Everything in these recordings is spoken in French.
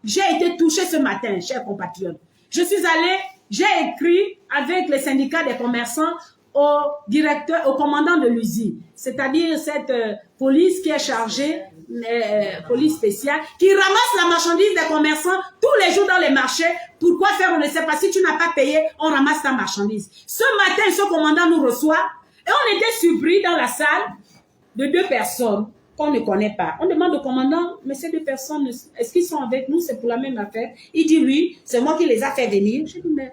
j'ai été touchée ce matin, chers compatriotes. Je suis allée, j'ai écrit avec les syndicats des commerçants au directeur, au commandant de l'usine, c'est-à-dire cette police qui est chargée, police spéciale, qui ramasse la marchandise des commerçants tous les jours dans les marchés. Pourquoi faire, on ne sait pas. Si tu n'as pas payé, on ramasse ta marchandise. Ce matin, ce commandant nous reçoit et on était surpris dans la salle de 2 personnes qu'on ne connaît pas. On demande au commandant, mais ces 2 personnes, est-ce qu'ils sont avec nous? C'est pour la même affaire. Il dit oui, c'est moi qui les a fait venir. Je dis, mais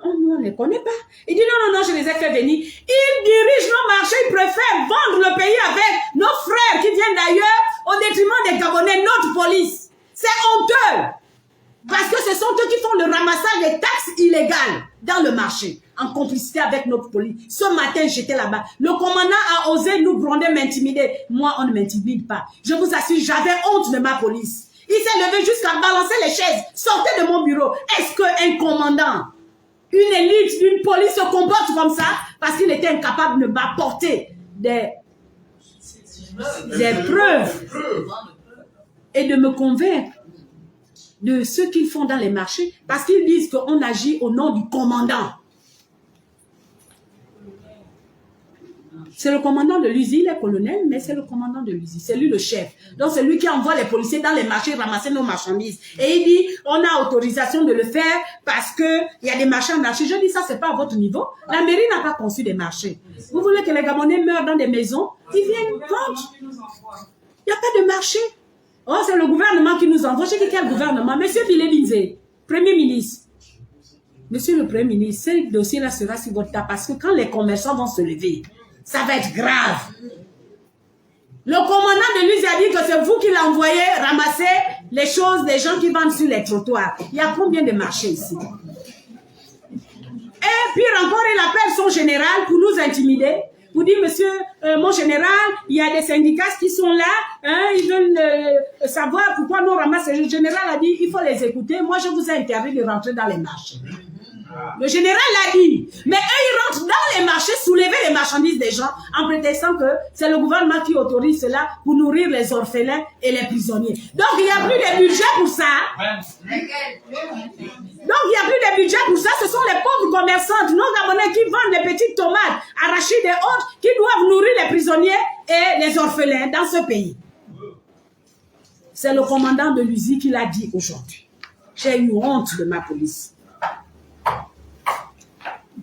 nous, on ne les connaît pas. Il dit non, je les ai fait venir. Ils dirigent nos marchés, ils préfèrent vendre le pays avec nos frères qui viennent d'ailleurs au détriment des Gabonais, notre police. C'est honteux. Parce que ce sont eux qui font le ramassage des taxes illégales dans le marché, en complicité avec notre police. Ce matin, j'étais là-bas. Le commandant a osé nous gronder, m'intimider. Moi, on ne m'intimide pas. Je vous assure, j'avais honte de ma police. Il s'est levé jusqu'à balancer les chaises. Sortez de mon bureau. Est-ce qu'un commandant, une élite d'une police se comporte comme ça? Parce qu'il était incapable de m'apporter des preuves et de me convaincre de ce qu'ils font dans les marchés, parce qu'ils disent qu'on agit au nom du commandant. C'est le commandant de l'usine, il est colonel, mais c'est le commandant de l'usine, c'est lui le chef. Donc c'est lui qui envoie les policiers dans les marchés ramasser nos marchandises. Et il dit, on a autorisation de le faire parce qu'il y a des marchés en marché. Je dis, ça c'est pas à votre niveau. La mairie n'a pas conçu des marchés. Vous voulez que les Gabonais meurent dans des maisons? Ils viennent vendre. Il n'y a pas de marché. Oh, c'est le gouvernement qui nous envoie. Je dis, quel gouvernement? Monsieur Bilé-Binzé, Premier ministre. Monsieur le Premier ministre, ce dossier-là sera sur votre table parce que quand les commerçants vont se lever, ça va être grave. Le commandant de l'usine a dit que c'est vous qui l'envoyez ramasser les choses des gens qui vendent sur les trottoirs. Il y a combien de marchés ici? Et puis encore, il appelle son général pour nous intimider. Pour dire, monsieur, mon général, il y a des syndicats qui sont là, hein, ils veulent savoir pourquoi nous ramassons. Le général a dit, il faut les écouter. Moi, je vous ai interdit de rentrer dans les marchés. Le général l'a dit. Mais eux, ils rentrent dans les marchés, soulever les marchandises des gens, en prétextant que c'est le gouvernement qui autorise cela pour nourrir les orphelins et les prisonniers. Donc, il n'y a plus de budget pour ça. Donc, il n'y a plus de budget pour ça. Ce sont les pauvres commerçantes, nos Gabonais qui vendent des petites tomates, arachides et autres, qui doivent nourrir les prisonniers et les orphelins dans ce pays. C'est le commandant de l'usine qui l'a dit aujourd'hui. J'ai eu honte de ma police.